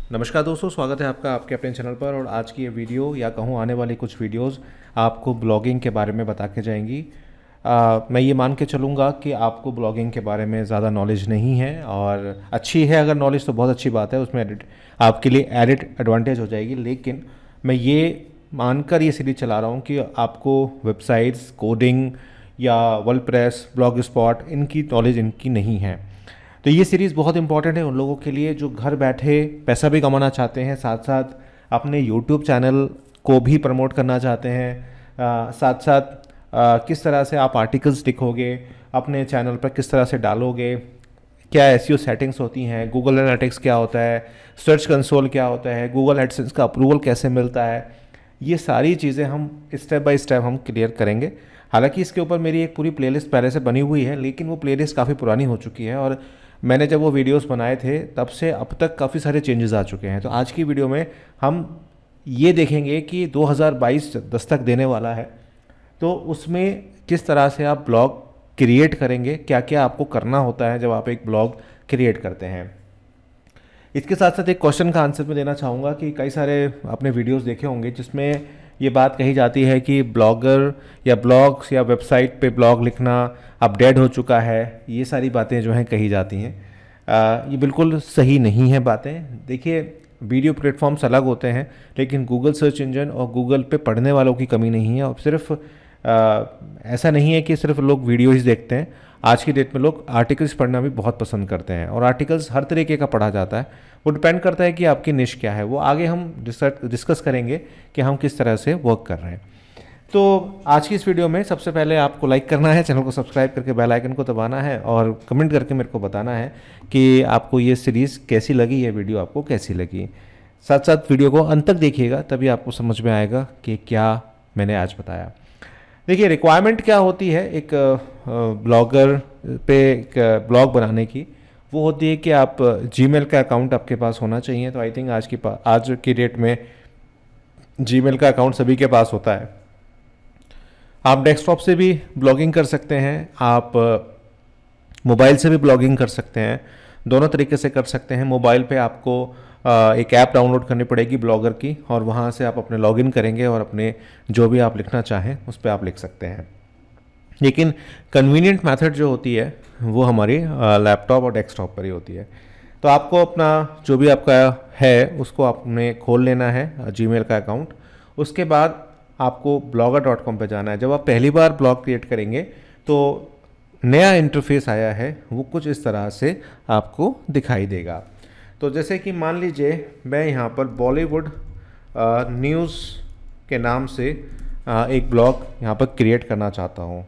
नमस्कार दोस्तों, स्वागत है आपका आपके अपने चैनल पर। और आज की ये वीडियो या कहूँ आने वाली कुछ वीडियोस आपको ब्लॉगिंग के बारे में बता के जाएंगी। मैं ये मान के चलूँगा कि आपको ब्लॉगिंग के बारे में ज़्यादा नॉलेज नहीं है, और अच्छी है अगर नॉलेज तो बहुत अच्छी बात है, उसमें एडिट आपके लिए एडिट एडवांटेज हो जाएगी। लेकिन मैं ये मानकर ये सीरीज चला रहा हूँ कि आपको वेबसाइट्स, कोडिंग या वर्डप्रेस, ब्लॉग स्पॉट, इनकी नॉलेज इनकी नहीं है। तो ये सीरीज़ बहुत इंपॉर्टेंट है उन लोगों के लिए जो घर बैठे पैसा भी कमाना चाहते हैं, साथ साथ अपने यूट्यूब चैनल को भी प्रमोट करना चाहते हैं। साथ साथ किस तरह से आप आर्टिकल्स लिखोगे, अपने चैनल पर किस तरह से डालोगे, क्या एसईओ सेटिंग्स होती हैं, गूगल एनालिटिक्स क्या होता है, सर्च कंसोल क्या होता है, गूगल एडसेंस का अप्रूवल कैसे मिलता है, ये सारी चीज़ें हम स्टेप बाय स्टेप हम क्लियर करेंगे। हालांकि इसके ऊपर मेरी एक पूरी प्लेलिस्ट पहले से बनी हुई है, लेकिन वो प्लेलिस्ट काफ़ी पुरानी हो चुकी है और मैंने जब वो वीडियोस बनाए थे तब से अब तक काफ़ी सारे चेंजेस आ चुके हैं। तो आज की वीडियो में हम ये देखेंगे कि 2022 दस्तक देने वाला है, तो उसमें किस तरह से आप ब्लॉग क्रिएट करेंगे, क्या क्या आपको करना होता है जब आप एक ब्लॉग क्रिएट करते हैं। इसके साथ साथ एक क्वेश्चन का आंसर मैं देना चाहूँगा कि कई सारे आपने वीडियोस देखे होंगे जिसमें ये बात कही जाती है कि ब्लॉगर या ब्लॉग्स या वेबसाइट पे ब्लॉग लिखना अब डेड हो चुका है। ये सारी बातें जो हैं कही जाती हैं, ये बिल्कुल सही नहीं है बातें। देखिए, वीडियो प्लेटफॉर्म्स अलग होते हैं, लेकिन गूगल सर्च इंजन और गूगल पे पढ़ने वालों की कमी नहीं है। और सिर्फ ऐसा नहीं है कि सिर्फ लोग वीडियो ही देखते हैं। आज की डेट में लोग आर्टिकल्स पढ़ना भी बहुत पसंद करते हैं, और आर्टिकल्स हर तरीके का पढ़ा जाता है। वो डिपेंड करता है कि आपकी निश क्या है। वो आगे हम डिस्कस करेंगे कि हम किस तरह से वर्क कर रहे हैं। तो आज की इस वीडियो में सबसे पहले आपको लाइक करना है, चैनल को सब्सक्राइब करके बेल आइकन को दबाना है, और कमेंट करके मेरे को बताना है कि आपको ये सीरीज़ कैसी लगी, ये वीडियो आपको कैसी लगी। साथ साथ वीडियो को अंत तक देखिएगा, तभी आपको समझ में आएगा कि क्या मैंने आज बताया। देखिए, रिक्वायरमेंट क्या होती है एक ब्लॉगर पे एक ब्लॉग बनाने की। वो होती है कि आप जीमेल का अकाउंट आपके पास होना चाहिए। तो आई थिंक आज की डेट में जीमेल का अकाउंट सभी के पास होता है। आप डेस्कटॉप से भी ब्लॉगिंग कर सकते हैं, आप मोबाइल से भी ब्लॉगिंग कर सकते हैं, दोनों तरीके से कर सकते हैं। मोबाइल पे आपको एक ऐप डाउनलोड करनी पड़ेगी ब्लॉगर की, और वहाँ से आप अपने लॉगिन करेंगे और अपने जो भी आप लिखना चाहें उस पर आप लिख सकते हैं। लेकिन कन्वीनियंट मेथड जो होती है वो हमारी लैपटॉप और डेस्कटॉप पर ही होती है। तो आपको अपना जो भी आपका है उसको आपने खोल लेना है, जीमेल का अकाउंट। उसके बाद आपको blogger.com पे जाना है। जब आप पहली बार ब्लॉग क्रिएट करेंगे तो नया इंटरफेस आया है, वो कुछ इस तरह से आपको दिखाई देगा। तो जैसे कि मान लीजिए मैं यहाँ पर बॉलीवुड न्यूज़ के नाम से एक ब्लॉग यहाँ पर क्रिएट करना चाहता हूँ।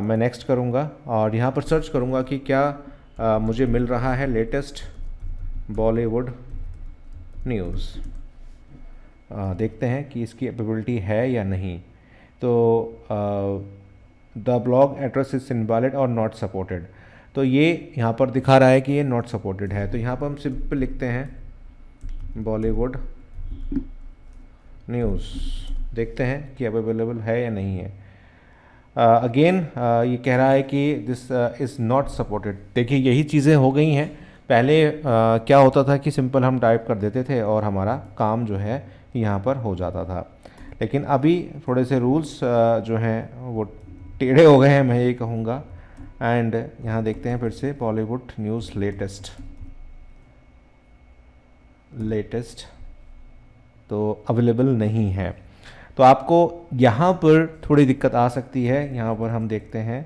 मैं नेक्स्ट करूँगा और यहाँ पर सर्च करूँगा कि क्या मुझे मिल रहा है लेटेस्ट बॉलीवुड न्यूज़। देखते हैं कि इसकी एबिलिटी है या नहीं। तो the blog address is invalid और नॉट सपोर्टेड, तो ये यहाँ पर दिखा रहा है कि ये नॉट सपोर्टेड है। तो यहाँ पर हम सिंपल लिखते हैं बॉलीवुड न्यूज़, देखते हैं कि अब अवेलेबल है या नहीं है। अगेन ये कह रहा है कि दिस इज़ नॉट सपोर्टेड। देखिए, यही चीज़ें हो गई हैं। पहले क्या होता था कि सिंपल हम टाइप कर देते थे और हमारा काम जो है यहाँ पर हो जाता था। लेकिन अभी थोड़े से रूल्स जो हैं वो टेढ़े हो गए हैं, मैं ये कहूँगा। एंड यहाँ देखते हैं फिर से बॉलीवुड न्यूज़ लेटेस्ट तो अवेलेबल नहीं है। तो आपको यहाँ पर थोड़ी दिक्कत आ सकती है। यहाँ पर हम देखते हैं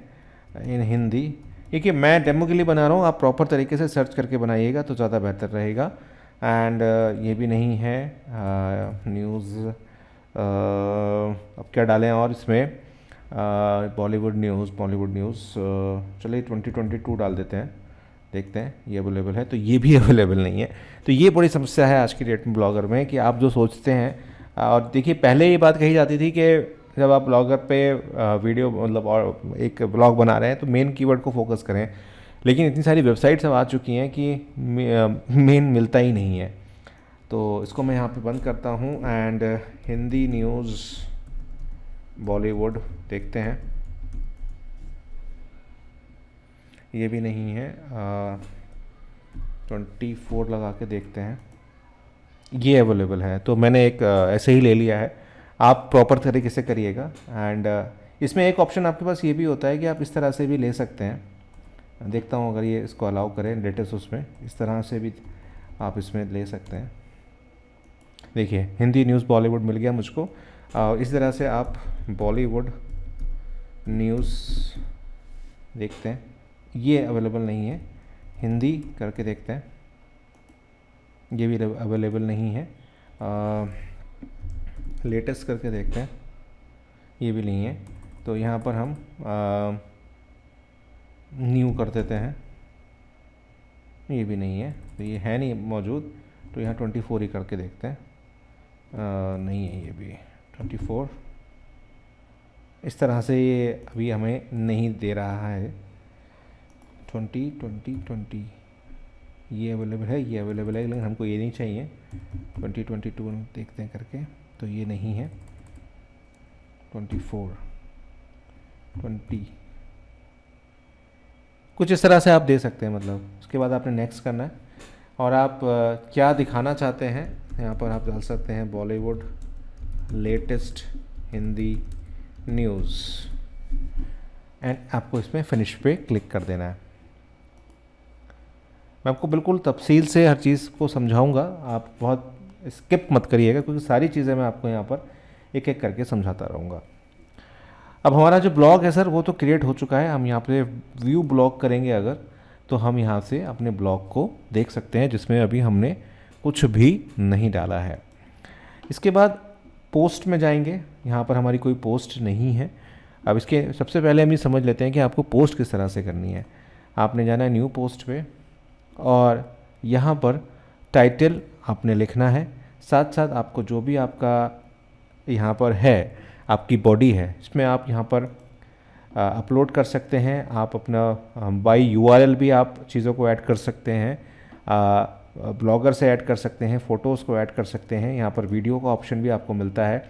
इन हिंदी। देखिए, मैं डेमो के लिए बना रहा हूँ, आप प्रॉपर तरीके से सर्च करके बनाइएगा तो ज़्यादा बेहतर रहेगा। एंड ये भी नहीं है न्यूज़। अब क्या डालें और इसमें बॉलीवुड न्यूज़ चलिए 2022 डाल देते हैं, देखते हैं ये अवेलेबल है। तो ये भी अवेलेबल नहीं है। तो ये बड़ी समस्या है आज की डेट में ब्लॉगर में कि आप जो सोचते हैं, और देखिए पहले ये बात कही जाती थी कि जब आप ब्लॉगर पे वीडियो मतलब और एक ब्लॉग बना रहे हैं तो मेन कीवर्ड को फोकस करें। लेकिन इतनी सारी वेबसाइट्स अब आ चुकी हैं कि मेन मिलता ही नहीं है। तो इसको मैं यहाँ पे बंद करता हूँ एंड हिंदी न्यूज़ बॉलीवुड देखते हैं, ये भी नहीं है। 24 लगा के देखते हैं। ये अवेलेबल है, तो मैंने एक ऐसे ही ले लिया है। आप प्रॉपर तरीके से करिएगा। एंड इसमें एक ऑप्शन आपके पास ये भी होता है कि आप इस तरह से भी ले सकते हैं। देखता हूँ अगर ये इसको अलाउ करें लेटेस्ट, उसमें इस तरह से भी आप इसमें ले सकते हैं। देखिए हिंदी न्यूज़ बॉलीवुड मिल गया मुझको। इस तरह से आप बॉलीवुड न्यूज़ देखते हैं। ये अवेलेबल नहीं है, हिंदी करके देखते हैं, ये भी अवेलेबल नहीं है। लेटेस्ट करके देखते हैं, ये भी नहीं है। तो यहाँ पर हम न्यू कर देते हैं, ये भी नहीं है, तो ये है नहीं मौजूद। तो यहाँ 24 ही करके देखते हैं, नहीं है ये भी 24। इस तरह से ये अभी हमें नहीं दे रहा है। 20 ये अवेलेबल है, ये अवेलेबल है, लेकिन हमको ये नहीं चाहिए। 2022 देखते हैं करके, तो ये नहीं है। 24 20 कुछ इस तरह से आप दे सकते हैं। मतलब उसके बाद आपने नेक्स्ट करना है, और आप क्या दिखाना चाहते हैं यहाँ पर आप डाल सकते हैं, Bollywood latest Hindi news, and आपको इसमें फिनिश पे क्लिक कर देना है। मैं आपको बिल्कुल तफसील से हर चीज़ को समझाऊंगा, आप बहुत स्किप मत करिएगा, क्योंकि सारी चीज़ें मैं आपको यहाँ पर एक एक करके समझाता रहूँगा। अब हमारा जो ब्लॉग है सर वो तो क्रिएट हो चुका है। हम यहाँ पे व्यू ब्लॉग करेंगे अगर, तो हम यहाँ से अपने ब्लॉग को देख सकते हैं, जिसमें अभी हमने कुछ भी नहीं डाला है। इसके बाद पोस्ट में जाएंगे, यहाँ पर हमारी कोई पोस्ट नहीं है। अब इसके सबसे पहले हम ये समझ लेते हैं कि आपको पोस्ट किस तरह से करनी है। आपने जाना है न्यू पोस्ट पे, और यहाँ पर टाइटल आपने लिखना है। साथ साथ आपको जो भी आपका यहाँ पर है, आपकी बॉडी है, इसमें आप यहाँ पर अपलोड कर सकते हैं। आप अपना बाई यूआरएल भी आप चीज़ों को ऐड कर सकते हैं, ब्लॉगर से ऐड कर सकते हैं, फ़ोटोज़ को ऐड कर सकते हैं। यहाँ पर वीडियो का ऑप्शन भी आपको मिलता है।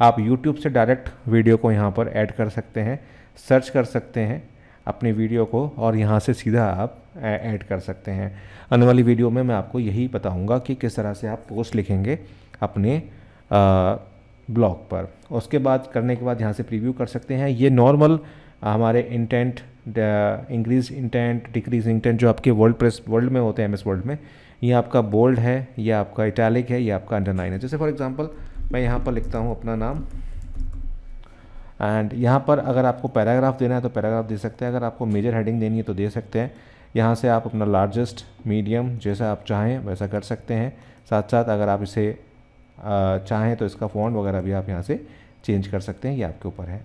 आप यूट्यूब से डायरेक्ट वीडियो को यहाँ पर ऐड कर सकते हैं, सर्च कर सकते हैं अपनी वीडियो को, और यहाँ से सीधा आप ऐड कर सकते हैं। आने वाली वीडियो में मैं आपको यही बताऊँगा कि किस तरह से आप पोस्ट लिखेंगे अपने ब्लॉग पर। उसके बाद करने के बाद यहाँ से प्रीव्यू कर सकते हैं। ये नॉर्मल हमारे intent, increase intent, decrease intent जो आपके वर्ल्ड में होते हैं, एमएस वर्ड में, ये आपका बोल्ड है, ये आपका इटैलिक है, ये आपका अंडरलाइन है। जैसे फॉर एग्जांपल मैं यहाँ पर लिखता हूँ अपना नाम, एंड यहाँ पर अगर आपको पैराग्राफ देना है तो पैराग्राफ दे सकते हैं, अगर आपको मेजर हेडिंग देनी है तो दे सकते हैं। यहाँ से आप अपना लार्जेस्ट, मीडियम, जैसा आप चाहें वैसा कर सकते हैं। साथ साथ अगर आप इसे चाहें तो इसका फ़ॉन्ट वगैरह भी आप यहाँ से चेंज कर सकते हैं, ये आपके ऊपर है।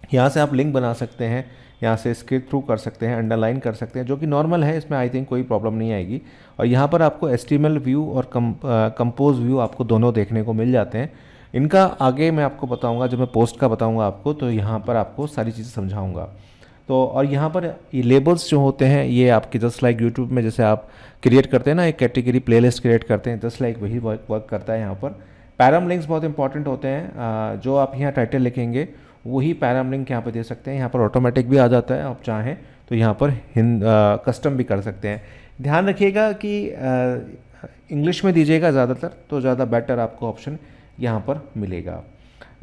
यहाँ से आप लिंक बना सकते हैं, यहाँ से स्किप थ्रू कर सकते हैं, अंडरलाइन कर सकते हैं, जो कि नॉर्मल है, इसमें आई थिंक कोई प्रॉब्लम नहीं आएगी। और यहाँ पर आपको एचटीएमएल व्यू और कंपोज व्यू आपको दोनों देखने को मिल जाते हैं। इनका आगे मैं आपको बताऊँगा, जब मैं पोस्ट का बताऊँगा आपको, तो यहाँ पर आपको सारी चीज़ें समझाऊँगा। तो और यहाँ पर ये लेबल्स जो होते हैं, ये आपके जस्ट लाइक यूट्यूब में जैसे आप क्रिएट करते हैं ना, एक कैटेगरी प्लेलिस्ट क्रिएट करते हैं, जस्ट लाइक वही वर्क करता है यहाँ पर। पैराम लिंक्स बहुत इंपॉर्टेंट होते हैं। जो आप यहाँ टाइटल लिखेंगे वही पैराम लिंक यहाँ पर दे सकते हैं। यहाँ पर ऑटोमेटिक भी आ जाता है, आप चाहें तो यहाँ पर कस्टम भी कर सकते हैं। ध्यान रखिएगा कि इंग्लिश में दीजिएगा ज़्यादातर, तो ज़्यादा बेटर आपको ऑप्शन यहाँ पर मिलेगा।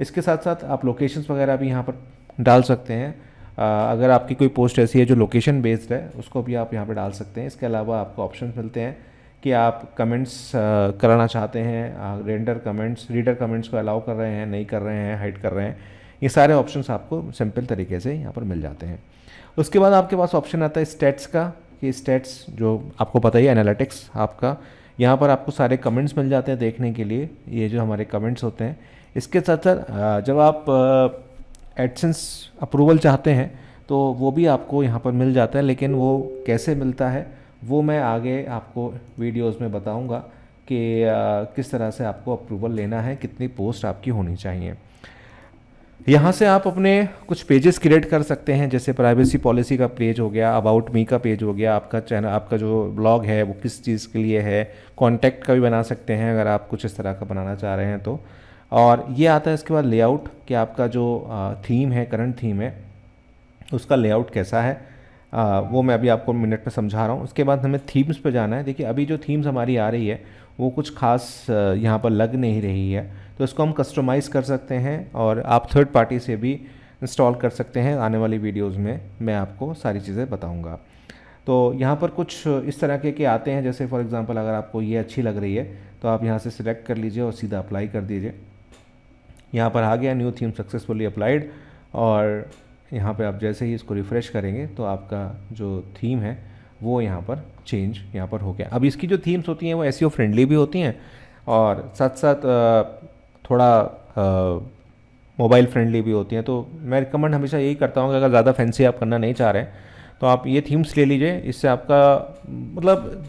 इसके साथ साथ आप लोकेशंस वगैरह भी यहाँ पर डाल सकते हैं। अगर आपकी कोई पोस्ट ऐसी है जो लोकेशन बेस्ड है, उसको भी आप यहाँ पे डाल सकते हैं। इसके अलावा आपको ऑप्शंस मिलते हैं कि आप कमेंट्स कराना चाहते हैं, रीडर कमेंट्स को अलाउ कर रहे हैं, नहीं कर रहे हैं, हाइड कर रहे हैं, ये सारे ऑप्शंस आपको सिंपल तरीके से यहाँ पर मिल जाते हैं। उसके बाद आपके पास ऑप्शन आता है स्टैट्स का, कि स्टैट्स जो आपको पता ही है, एनालिटिक्स आपका। यहाँ पर आपको सारे कमेंट्स मिल जाते हैं देखने के लिए, ये जो हमारे कमेंट्स होते हैं। इसके साथ साथ जब आप एडसेंस अप्रूवल चाहते हैं तो वो भी आपको यहाँ पर मिल जाता है, लेकिन वो कैसे मिलता है वो मैं आगे आपको वीडियोस में बताऊंगा कि किस तरह से आपको अप्रूवल लेना है, कितनी पोस्ट आपकी होनी चाहिए। यहाँ से आप अपने कुछ पेजेस क्रिएट कर सकते हैं, जैसे प्राइवेसी पॉलिसी का पेज हो गया, अबाउट मी का पेज हो गया, आपका चैनल, आपका जो ब्लॉग है वो किस चीज़ के लिए है, कॉन्टैक्ट का भी बना सकते हैं अगर आप कुछ इस तरह का बनाना चाह रहे हैं तो। और ये आता है इसके बाद लेआउट, कि आपका जो थीम है, करंट थीम है, उसका लेआउट कैसा है। वो मैं अभी आपको मिनट में समझा रहा हूँ। उसके बाद हमें थीम्स पे जाना है। देखिए अभी जो थीम्स हमारी आ रही है वो कुछ खास यहाँ पर लग नहीं रही है, तो इसको हम कस्टमाइज़ कर सकते हैं और आप थर्ड पार्टी से भी इंस्टॉल कर सकते हैं। आने वाली वीडियोस में मैं आपको सारी चीज़ें बताऊंगा। तो यहाँ पर कुछ इस तरह के आते हैं, जैसे फॉर एग्जांपल अगर आपको ये अच्छी लग रही है तो आप यहाँ से सिलेक्ट कर लीजिए और सीधा अप्लाई कर दीजिए। यहाँ पर आ गया न्यू थीम सक्सेसफुली अप्लाइड, और यहाँ पे आप जैसे ही इसको रिफ़्रेश करेंगे तो आपका जो थीम है वो यहाँ पर चेंज यहाँ पर हो गया। अब इसकी जो थीम्स होती हैं वो एसईओ फ्रेंडली भी होती हैं और साथ साथ थोड़ा मोबाइल फ्रेंडली भी होती हैं। तो मैं रिकमेंड हमेशा यही करता हूँ कि अगर ज़्यादा फैंसी आप करना नहीं चाह रहे हैं तो आप ये थीम्स ले लीजिए। इससे आपका मतलब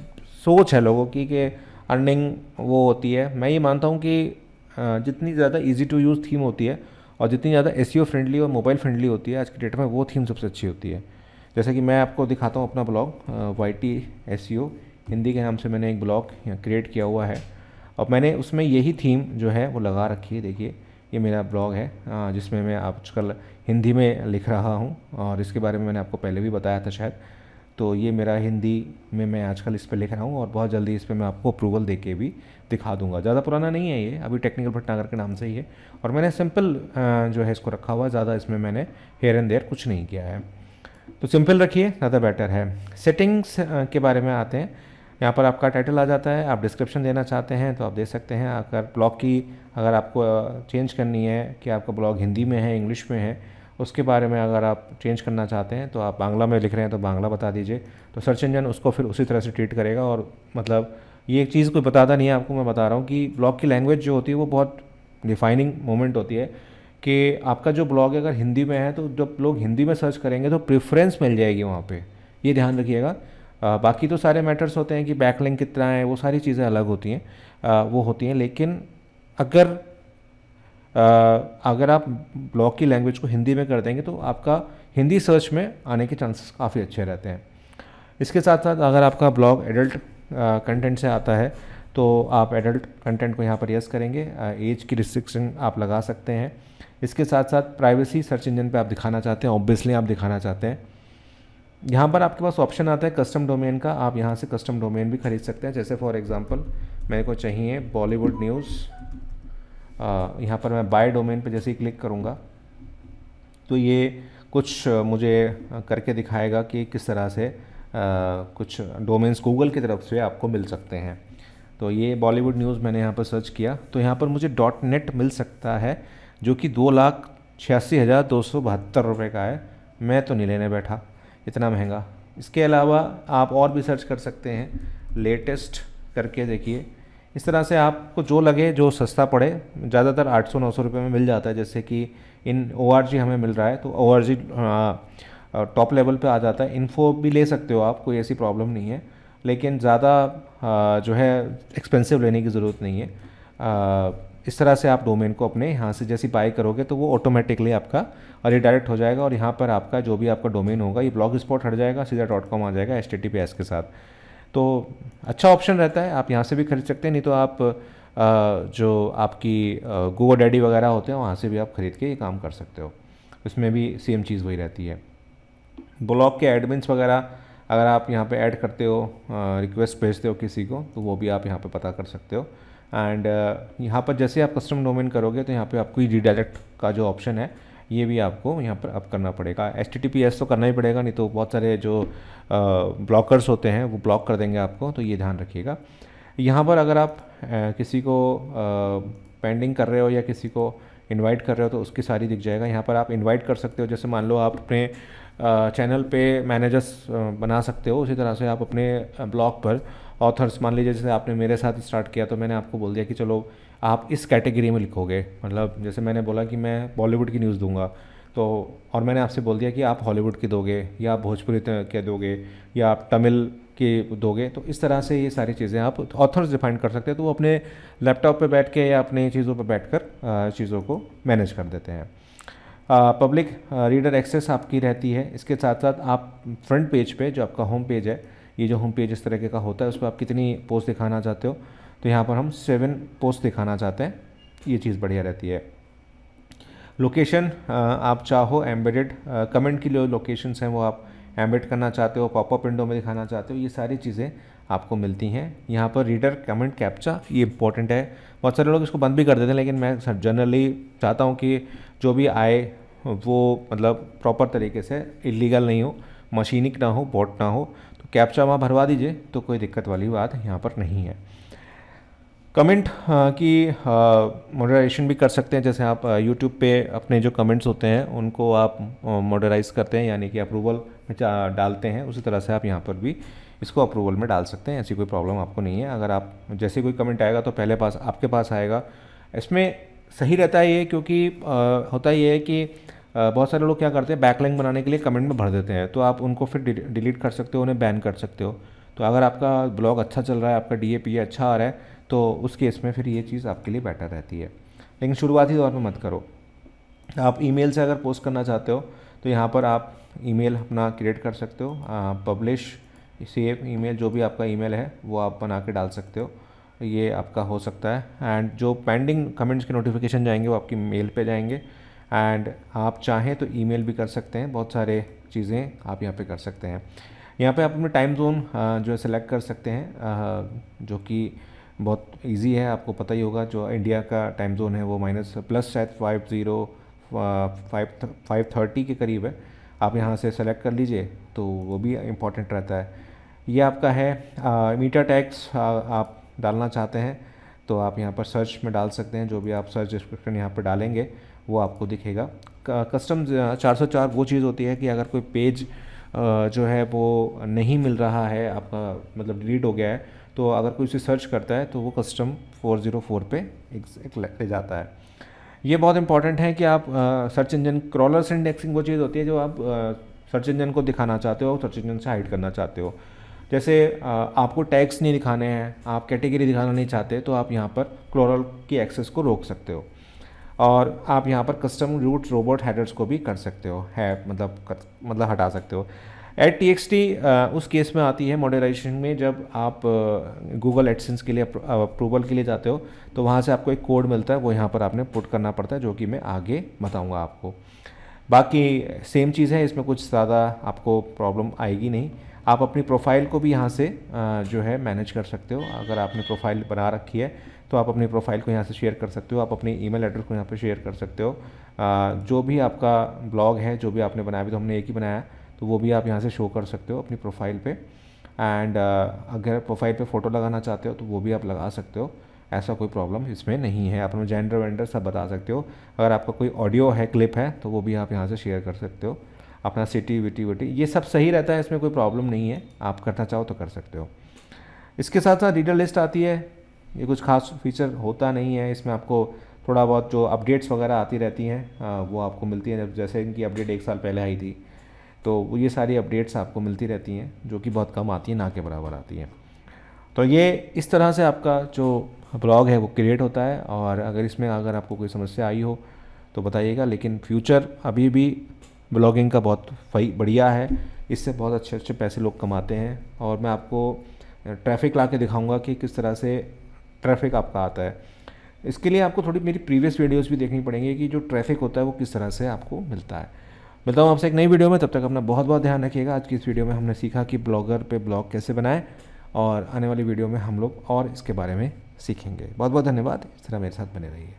सोच है लोगों की कि अर्निंग वो होती है। मैं ये मानता हूँ कि जितनी ज़्यादा इजी टू यूज़ थीम होती है और जितनी ज़्यादा एसईओ फ्रेंडली और मोबाइल फ्रेंडली होती है आज की डेट में, वो थीम सबसे अच्छी होती है। जैसे कि मैं आपको दिखाता हूँ अपना ब्लॉग वाईटी एसईओ हिंदी के नाम से मैंने एक ब्लॉग क्रिएट किया हुआ है और मैंने उसमें यही थीम जो है वो लगा रखी है। देखिए ये मेरा ब्लॉग है जिसमें मैं आजकल हिंदी में लिख रहा हूँ और इसके बारे में मैंने आपको पहले भी बताया था शायद। तो ये मेरा हिंदी में मैं आजकल इस पर लिख रहा हूँ और बहुत जल्दी इस पर मैं आपको अप्रूवल दे के भी दिखा दूंगा। ज़्यादा पुराना नहीं है ये, अभी टेक्निकल भटनागर के नाम से ही है और मैंने सिंपल जो है इसको रखा हुआ है, ज़्यादा इसमें मैंने हेयर एंड देयर कुछ नहीं किया है। तो सिंपल रखिए, ज़्यादा बेटर है। सेटिंग्स के बारे में आते हैं। यहाँ पर आपका टाइटल आ जाता है, आप डिस्क्रिप्शन देना चाहते हैं तो आप दे सकते हैं। अगर ब्लॉग की अगर आपको चेंज करनी है कि आपका ब्लॉग हिंदी में है इंग्लिश में है, उसके बारे में अगर आप चेंज करना चाहते हैं तो आप बांग्ला में लिख रहे हैं तो बांग्ला बता दीजिए, तो सर्च इंजन उसको फिर उसी तरह से ट्रीट करेगा। और मतलब ये एक चीज़ कोई बताता नहीं है आपको, मैं बता रहा हूँ कि ब्लॉग की लैंग्वेज जो होती है वो बहुत डिफाइनिंग मोमेंट होती है कि आपका जो ब्लॉग अगर हिंदी में है तो जब लोग हिंदी में सर्च करेंगे तो प्रेफरेंस मिल जाएगी वहाँ पे, ये ध्यान रखिएगा। बाकी तो सारे मैटर्स होते हैं कि बैकलिंक कितना है, वो सारी चीज़ें अलग होती हैं, वो होती हैं। लेकिन अगर अगर आप ब्लॉग की लैंग्वेज को हिंदी में कर देंगे तो आपका हिंदी सर्च में आने के चांसेस काफ़ी अच्छे रहते हैं। इसके साथ साथ अगर आपका ब्लॉग एडल्ट कंटेंट से आता है तो आप एडल्ट कंटेंट को यहाँ पर यस करेंगे, एज की रिस्ट्रिक्शन आप लगा सकते हैं। इसके साथ साथ प्राइवेसी सर्च इंजन पे आप दिखाना चाहते हैं, ऑब्वियसली आप दिखाना चाहते हैं। यहाँ पर आपके पास ऑप्शन आता है कस्टम डोमेन का, आप यहाँ से कस्टम डोमेन भी खरीद सकते हैं। जैसे फॉर एग्जांपल मेरे को चाहिए बॉलीवुड न्यूज़, यहाँ पर मैं बाय डोमेन पे जैसे ही क्लिक करूँगा तो ये कुछ मुझे करके दिखाएगा कि किस तरह से कुछ डोमेन्स गूगल की तरफ से आपको मिल सकते हैं। तो ये बॉलीवुड न्यूज़ मैंने यहाँ पर सर्च किया तो यहाँ पर मुझे .net मिल सकता है जो कि 2,86,272 रुपये का है। मैं तो नहीं लेने बैठा इतना महंगा। इसके अलावा आप और भी सर्च कर सकते हैं, लेटेस्ट करके देखिए। इस तरह से आपको जो लगे, जो सस्ता पड़े, ज़्यादातर 800-900 रुपये में मिल जाता है। जैसे कि इन ORG हमें मिल रहा है तो ORG टॉप लेवल पे आ जाता है। इन्फो भी ले सकते हो आप, कोई ऐसी प्रॉब्लम नहीं है, लेकिन ज़्यादा जो है एक्सपेंसिव लेने की ज़रूरत नहीं है। इस तरह से आप डोमेन को अपने यहाँ से जैसे बाई करोगे तो वो ऑटोमेटिकली आपका रिडायरेक्ट हो जाएगा और यहाँ पर आपका जो भी आपका डोमेन होगा ये ब्लॉग स्पॉट हट जाएगा, सीधा .com आ जाएगा HTTPS के साथ। तो अच्छा ऑप्शन रहता है, आप यहाँ से भी खरीद सकते हैं। नहीं तो आप जो आपकी गूगल डैडी वगैरह होते हैं वहाँ से भी आप खरीद के ये काम कर सकते हो। उसमें भी सेम चीज़ वही रहती है। ब्लॉग के एडमिन्स वगैरह अगर आप यहाँ पे ऐड करते हो, रिक्वेस्ट भेजते हो किसी को, तो वो भी आप यहाँ पे पता कर सकते हो। एंड यहाँ पर जैसे आप कस्टम डोमेन करोगे तो यहाँ पे आपको रीडायरेक्ट का जो ऑप्शन है ये भी आपको यहाँ पर अप करना पड़ेगा। HTTPS तो करना ही पड़ेगा, नहीं तो बहुत सारे जो ब्लॉकर्स होते हैं वो ब्लॉक कर देंगे आपको, तो ये ध्यान रखिएगा। यहाँ पर अगर आप किसी को पेंडिंग कर रहे हो या किसी को इनवाइट कर रहे हो तो उसकी सारी दिख जाएगा। यहाँ पर आप इनवाइट कर सकते हो, जैसे मान लो आप अपने चैनल पे मैनेजर्स बना सकते हो, उसी तरह से आप अपने ब्लॉग पर ऑथर्स, मान लीजिए जैसे आपने मेरे साथ स्टार्ट किया तो मैंने आपको बोल दिया कि चलो आप इस कैटेगरी में लिखोगे। मतलब जैसे मैंने बोला कि मैं बॉलीवुड की न्यूज़ दूंगा तो, और मैंने आपसे बोल दिया कि आप हॉलीवुड की दोगे या आप भोजपुरी के दोगे या आप तमिल की दोगे, तो इस तरह से ये सारी चीज़ें आप ऑथर्स डिफाइन कर सकते हैं। तो वो अपने लैपटॉप पे बैठ के या अपने चीज़ों पे बैठकर चीज़ों को मैनेज कर देते हैं। पब्लिक रीडर एक्सेस आपकी रहती है। इसके साथ साथ आप फ्रंट पेज पे जो आपका होम पेज है, ये जो होम पेज इस तरह का होता है, उस पर आप कितनी पोस्ट दिखाना चाहते हो, तो यहाँ पर हम 7 पोस्ट दिखाना चाहते हैं, ये चीज़ बढ़िया रहती है। लोकेशन आप चाहो एम्बेडेड कमेंट की जो लोकेशंस हैं वो आप एम्बेड करना चाहते हो, पॉपअप विंडो में दिखाना चाहते हो, ये सारी चीज़ें आपको मिलती हैं। यहाँ पर रीडर कमेंट कैप्चा, ये इंपॉर्टेंट है। बहुत सारे लोग इसको बंद भी कर देते हैं, लेकिन मैं जनरली चाहता हूँ कि जो भी आए वो मतलब प्रॉपर तरीके से इलीगल नहीं हो, मशीनिक ना हो, बॉट ना हो। तो कैप्चा वहाँ भरवा दीजिए, तो कोई दिक्कत वाली बात यहाँ पर नहीं है। कमेंट की मॉडरेशन भी कर सकते हैं, जैसे आप यूट्यूब पे अपने जो कमेंट्स होते हैं उनको आप मॉडराइज करते हैं, यानी कि अप्रूवल में डालते हैं, उसी तरह से आप यहाँ पर भी इसको अप्रूवल में डाल सकते हैं। ऐसी कोई प्रॉब्लम आपको नहीं है। अगर आप जैसे कोई कमेंट आएगा तो पहले आपके पास आएगा। इसमें सही रहता है ये, क्योंकि होता ये है कि बहुत सारे लोग क्या करते हैं, बैकलिंक बनाने के लिए कमेंट में भर देते हैं, तो आप उनको फिर डिलीट कर सकते हो, उन्हें बैन कर सकते हो। तो अगर आपका ब्लॉग अच्छा चल रहा है, आपका DAP अच्छा आ रहा है, तो उस केस में फिर ये चीज़ आपके लिए बेटर रहती है। लेकिन शुरुआती दौर में मत करो। आप ईमेल से अगर पोस्ट करना चाहते हो तो यहाँ पर आप ईमेल अपना क्रिएट कर सकते हो, पब्लिश सेव ईमेल, जो भी आपका ईमेल है वो आप बना के डाल सकते हो, ये आपका हो सकता है। एंड जो पेंडिंग कमेंट्स के नोटिफिकेशन जाएंगे वो आपकी मेल पे जाएंगे। एंड आप चाहें तो ईमेल भी कर सकते हैं, बहुत सारे चीज़ें आप यहाँ पे कर सकते हैं। यहाँ पे आप अपने टाइम जोन जो है सेलेक्ट कर सकते हैं, जो कि बहुत इजी है, आपको पता ही होगा। जो इंडिया का टाइम जोन है वो +, शायद 5:30 के करीब है। आप यहाँ से सेलेक्ट कर लीजिए, तो वो भी इम्पॉर्टेंट रहता है। ये आपका है मीटर टैग्स आप डालना चाहते हैं तो आप यहाँ पर सर्च में डाल सकते हैं, जो भी आप सर्च डिस्क्रिप्शन यहाँ पर डालेंगे वो आपको दिखेगा। कस्टम 404 वो चीज़ होती है कि अगर कोई पेज जो है वो नहीं मिल रहा है, आपका मतलब डिलीट हो गया है, तो अगर कोई उसे सर्च करता है तो वो कस्टम 404 पे एक ले जाता है। ये बहुत इंपॉर्टेंट है कि आप सर्च इंजन क्रॉलर्स इंडेक्सिंग वो चीज़ होती है जो आप सर्च इंजन को दिखाना चाहते हो, सर्च इंजन से हाइड करना चाहते हो। जैसे आपको टैग्स नहीं दिखाने हैं, आप कैटेगरी दिखाना नहीं चाहते, तो आप यहाँ पर क्रॉलर की एक्सेस को रोक सकते हो। और आप यहाँ पर कस्टम रूट रोबोट हेडर्स को भी कर सकते हो, है मतलब हटा सकते हो। @txt उस केस में आती है मॉडरेशन में, जब आप गूगल एडसेंस के लिए अप्रूवल के लिए जाते हो, तो वहाँ से आपको एक कोड मिलता है, वो यहाँ पर आपने पुट करना पड़ता है, जो कि मैं आगे बताऊँगा आपको। बाकी सेम चीज़ है, इसमें कुछ ज़्यादा आपको प्रॉब्लम आएगी नहीं। आप अपनी प्रोफाइल को भी यहाँ से जो है मैनेज कर सकते हो। अगर आपने प्रोफाइल बना रखी है तो आप अपनी प्रोफाइल को यहाँ से शेयर कर सकते हो, आप अपनी ईमेल एड्रेस को यहाँ पे शेयर कर सकते हो। जो भी आपका ब्लॉग है, जो भी आपने बनाया, अभी तो हमने एक ही बनाया, तो वो भी आप यहाँ से शो कर सकते हो अपनी प्रोफाइल पे। एंड अगर प्रोफाइल पे फ़ोटो लगाना चाहते हो तो वो भी आप लगा सकते हो, ऐसा कोई प्रॉब्लम इसमें नहीं है। आप अपना जेंडर वेंडर सब बता सकते हो। अगर आपका कोई ऑडियो है, क्लिप है, तो वो भी आप यहाँ से शेयर कर सकते हो। अपना सिटी विटी ये सब सही रहता है, इसमें कोई प्रॉब्लम नहीं है, आप करना चाहो तो कर सकते हो। इसके साथ साथ रीडर लिस्ट आती है, ये कुछ खास फीचर होता नहीं है इसमें। आपको थोड़ा बहुत जो अपडेट्स वगैरह आती रहती हैं वो आपको मिलती हैं, जैसे इनकी अपडेट 1 साल पहले आई थी, तो ये सारी अपडेट्स आपको मिलती रहती हैं, जो कि बहुत कम आती हैं, ना के बराबर आती हैं। तो ये इस तरह से आपका जो ब्लॉग है वो क्रिएट होता है। और अगर आपको कोई समस्या आई हो तो बताइएगा। लेकिन फ्यूचर अभी भी ब्लॉगिंग का बहुत बढ़िया है, इससे बहुत अच्छे अच्छे पैसे लोग कमाते हैं। और मैं आपको ट्रैफिक ला के दिखाऊँगा कि किस तरह से ट्रैफिक आपका आता है। इसके लिए आपको थोड़ी मेरी प्रीवियस वीडियोस भी देखनी पड़ेंगी कि जो ट्रैफिक होता है वो किस तरह से आपको मिलता है। मिलता हूँ आपसे एक नई वीडियो में, तब तक अपना बहुत बहुत ध्यान रखिएगा। आज की इस वीडियो में हमने सीखा कि ब्लॉगर पे ब्लॉग कैसे बनाएं, और आने वाली वीडियो में हम लोग और इसके बारे में सीखेंगे। बहुत बहुत धन्यवाद, इस तरह मेरे साथ बने रहिए।